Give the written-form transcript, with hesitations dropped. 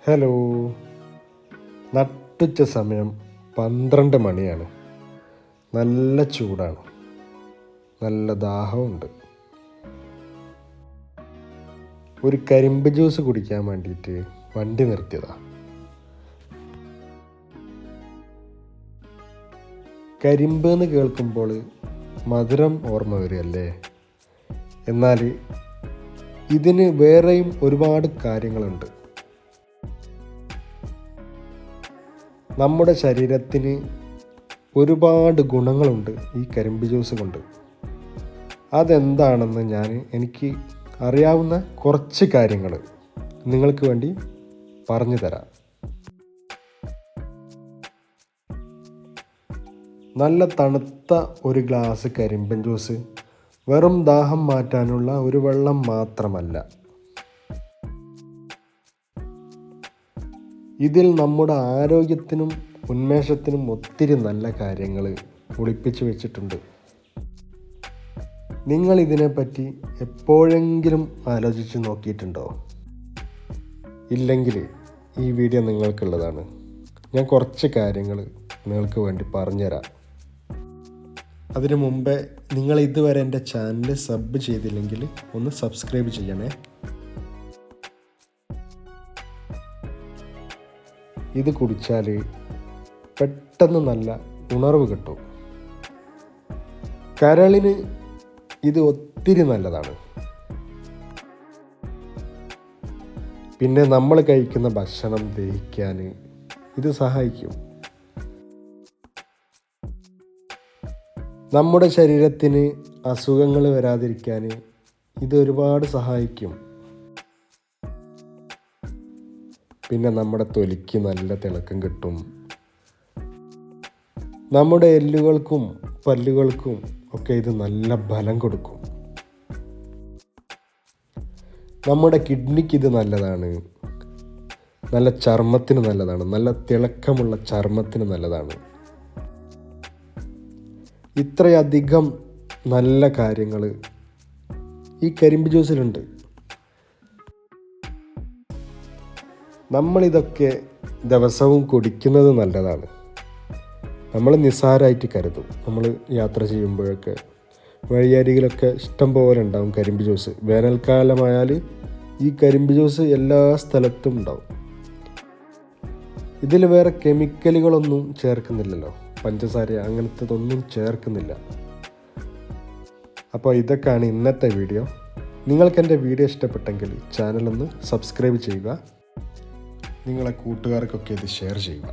Hello. നട്ടുച്ച സമയം 12 മണിയാണ്. നല്ല ചൂടാണ്, നല്ല ദാഹമുണ്ട്. ഒരു കരിമ്പ് ജ്യൂസ് കുടിക്കാൻ വേണ്ടിയിട്ട് വണ്ടി നിർത്തിയതാ. കരിമ്പ് എന്ന് കേൾക്കുമ്പോൾ മധുരം ഓർമ്മ വരികയല്ലേ? എന്നാൽ ഇതിന് വേറെയും ഒരുപാട് കാര്യങ്ങളുണ്ട്. നമ്മുടെ ശരീരത്തിന് ഒരുപാട് ഗുണങ്ങളുണ്ട് ഈ കരിമ്പ് ജ്യൂസ് കൊണ്ട്. അതെന്താണെന്ന് എനിക്ക് അറിയാവുന്ന കുറച്ച് കാര്യങ്ങൾ നിങ്ങൾക്ക് വേണ്ടി പറഞ്ഞു തരാം. നല്ല തണുത്ത ഒരു ഗ്ലാസ് കരിമ്പൻ ജ്യൂസ് വെറും ദാഹം മാറ്റാനുള്ള ഒരു വെള്ളം മാത്രമല്ല. ഇതിൽ നമ്മുടെ ആരോഗ്യത്തിനും ഉന്മേഷത്തിനും ഒത്തിരി നല്ല കാര്യങ്ങൾ ഒളിപ്പിച്ചു വെച്ചിട്ടുണ്ട്. നിങ്ങൾ ഇതിനെപ്പറ്റി എപ്പോഴെങ്കിലും ആലോചിച്ച് നോക്കിയിട്ടുണ്ടോ? ഇല്ലെങ്കിൽ ഈ വീഡിയോ നിങ്ങൾക്കുള്ളതാണ്. ഞാൻ കുറച്ച് കാര്യങ്ങൾ നിങ്ങൾക്ക് വേണ്ടി പറഞ്ഞുതരാം. അതിനു മുമ്പേ നിങ്ങൾ ഇതുവരെ എൻ്റെ ചാനൽ സബ് ചെയ്തില്ലെങ്കിൽ ഒന്ന് സബ്സ്ക്രൈബ് ചെയ്യണേ. ഇത് കുടിച്ചാൽ പെട്ടെന്ന് നല്ല ഉണർവ് കിട്ടും. കരളിന് ഇത് ഒത്തിരി നല്ലതാണ്. പിന്നെ നമ്മൾ കഴിക്കുന്ന ഭക്ഷണം ദഹിക്കാൻ ഇത് സഹായിക്കും. നമ്മുടെ ശരീരത്തിന് അസുഖങ്ങൾ വരാതിരിക്കാൻ ഇത് ഒരുപാട് സഹായിക്കും. പിന്നെ നമ്മുടെ തൊലിക്ക് നല്ല തിളക്കം കിട്ടും. നമ്മുടെ എല്ലുകൾക്കും പല്ലുകൾക്കും ഒക്കെ ഇത് നല്ല ബലം കൊടുക്കും. നമ്മുടെ കിഡ്നിക്ക് ഇത് നല്ലതാണ്. നല്ല ചർമ്മത്തിന് നല്ലതാണ്. നല്ല തിളക്കമുള്ള ചർമ്മത്തിന് നല്ലതാണ്. ഇത്രയധികം നല്ല കാര്യങ്ങൾ ഈ കരിമ്പ് ജ്യൂസിലുണ്ട്. നമ്മളിതൊക്കെ ദിവസവും കുടിക്കുന്നത് നല്ലതാണ്. നമ്മൾ നിസ്സാരമായിട്ട് കരുതും. നമ്മൾ യാത്ര ചെയ്യുമ്പോഴൊക്കെ വഴിയരികിലൊക്കെ ഇഷ്ടം പോലെ ഉണ്ടാവും കരിമ്പ് ജ്യൂസ്. വേനൽക്കാലമായാൽ ഈ കരിമ്പ് ജ്യൂസ് എല്ലാ സ്ഥലത്തും ഉണ്ടാവും. ഇതിൽ വേറെ കെമിക്കലുകളൊന്നും ചേർക്കുന്നില്ലല്ലോ, പഞ്ചസാര അങ്ങനത്തതൊന്നും ചേർക്കുന്നില്ല. അപ്പോൾ ഇതൊക്കെയാണ് ഇന്നത്തെ വീഡിയോ. നിങ്ങൾക്ക് എൻ്റെ വീഡിയോ ഇഷ്ടപ്പെട്ടെങ്കിൽ ചാനലൊന്ന് സബ്സ്ക്രൈബ് ചെയ്യുക. നിങ്ങളെ കൂട്ടുകാർക്കൊക്കെ ഇത് ഷെയർ ചെയ്യുക.